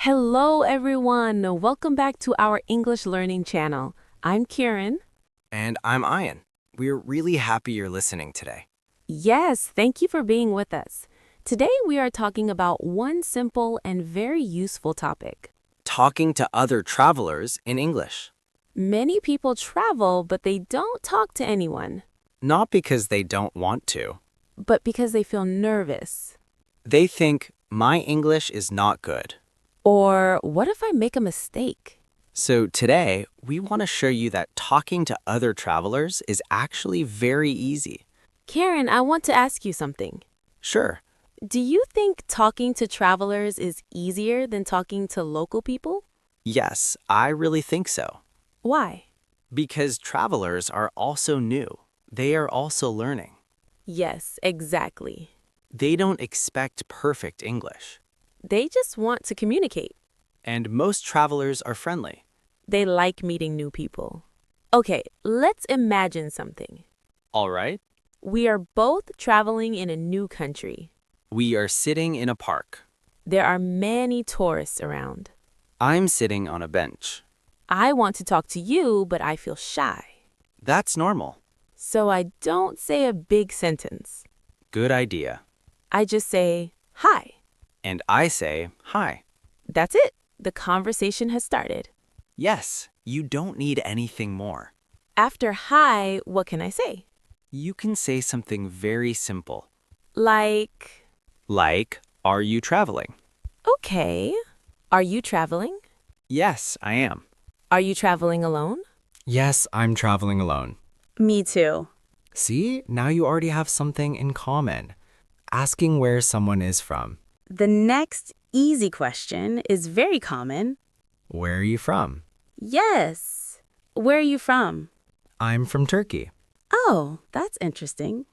Hello, everyone. Welcome back to our English learning channel. I'm Kieran. And I'm Ian. We're really happy you're listening today. Yes, thank you for being with us. Today we are talking about one simple and very useful topic. Talking to other travelers in English. Many people travel, but they don't talk to anyone, Not because they don't want to. but because they feel nervous. They think, my English is not good. Or what if I make a mistake? So today, we want to show you that talking to other travelers is actually very easy. Karen, I want to ask you something. Sure, Do you think talking to travelers is easier than talking to local people? yes, I really think so. Why? Because travelers are also new. They are also learning. Yes, exactly. They don't expect perfect English. They just want to communicate. And most travelers are friendly. They like meeting new people. Okay, let's imagine something. All right? We are both traveling in a new country. We are sitting in a park. There are many tourists around. I'm sitting on a bench. I want to talk to you, but I feel shy. That's normal. So I don't say a big sentence. Good idea. I just say, hi. And I say, hi. That's it. The conversation has started. Yes, you don't need anything more. After hi, what can I say? You can say something very simple. Like, Like, are you traveling? okay. Are you traveling? Yes, I am. Are you traveling alone? Yes, I'm traveling alone. Me too. See, now you already have something in common. Asking where someone is from. The next easy question is very common. Where are you from? Yes. Where are you from? I'm from Turkey. Oh, that's interesting.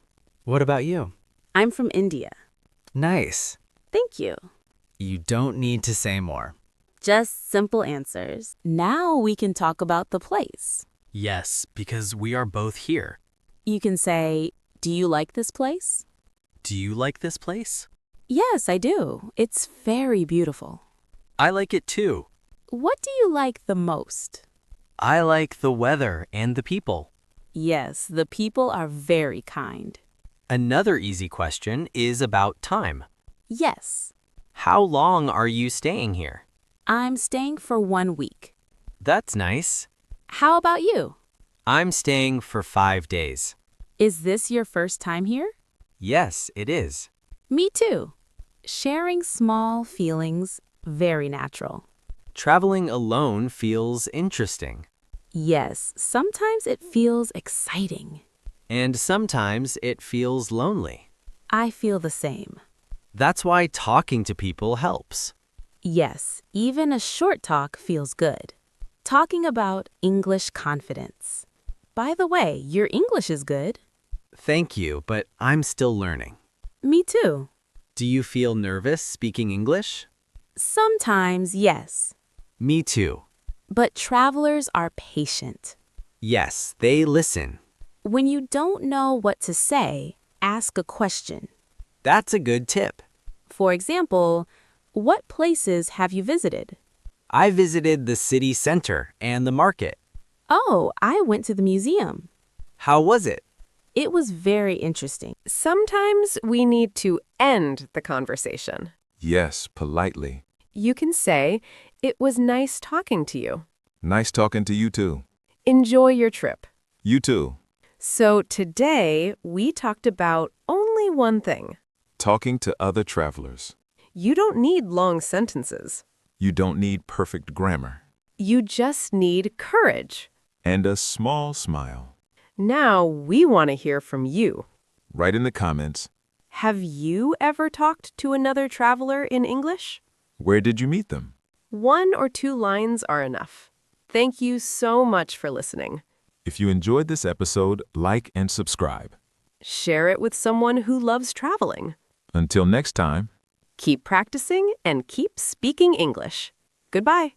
What about you? I'm from India. Nice. Thank you. You don't need to say more. Just simple answers. Now we can talk about the place. Yes, because we are both here. You can say, do you like this place? Do you like this place? Yes, I do. It's very beautiful. I like it too. What do you like the most? I like the weather and the people. Yes, the people are very kind. Another easy question is about time. Yes, How long are you staying here? I'm staying for 1 week. That's nice. How about you? I'm staying for 5 days. Is this your first time here? Yes, it is. Me too. Sharing small feelings, very natural. Traveling alone feels interesting. Yes, sometimes it feels exciting. And sometimes it feels lonely. I feel the same. That's why talking to people helps. Yes, even a short talk feels good. Talking about English confidence. By the way, your English is good. Thank you, but I'm still learning. Me too. Do you feel nervous speaking English? Sometimes, yes. Me too. But travelers are patient. Yes, they listen. When you don't know what to say, ask a question. That's a good tip. For example, what places have you visited? I visited the city center and the market. Oh, I went to the museum. How was it? It was very interesting. Sometimes we need to end the conversation. Yes, politely. You can say, "It was nice talking to you. Nice talking to you too. Enjoy your trip." You too. So today, we talked about only one thing. Talking to other travelers. You don't need long sentences. You don't need perfect grammar. You just need courage. And a small smile. Now we want to hear from you. Write in the comments, Have you ever talked to another traveler in English? where did you meet them? 1 or 2 lines are enough. Thank you so much for listening. If you enjoyed this episode, like and subscribe. Share it with someone who loves traveling. Until next time. Keep practicing and keep speaking English. Goodbye.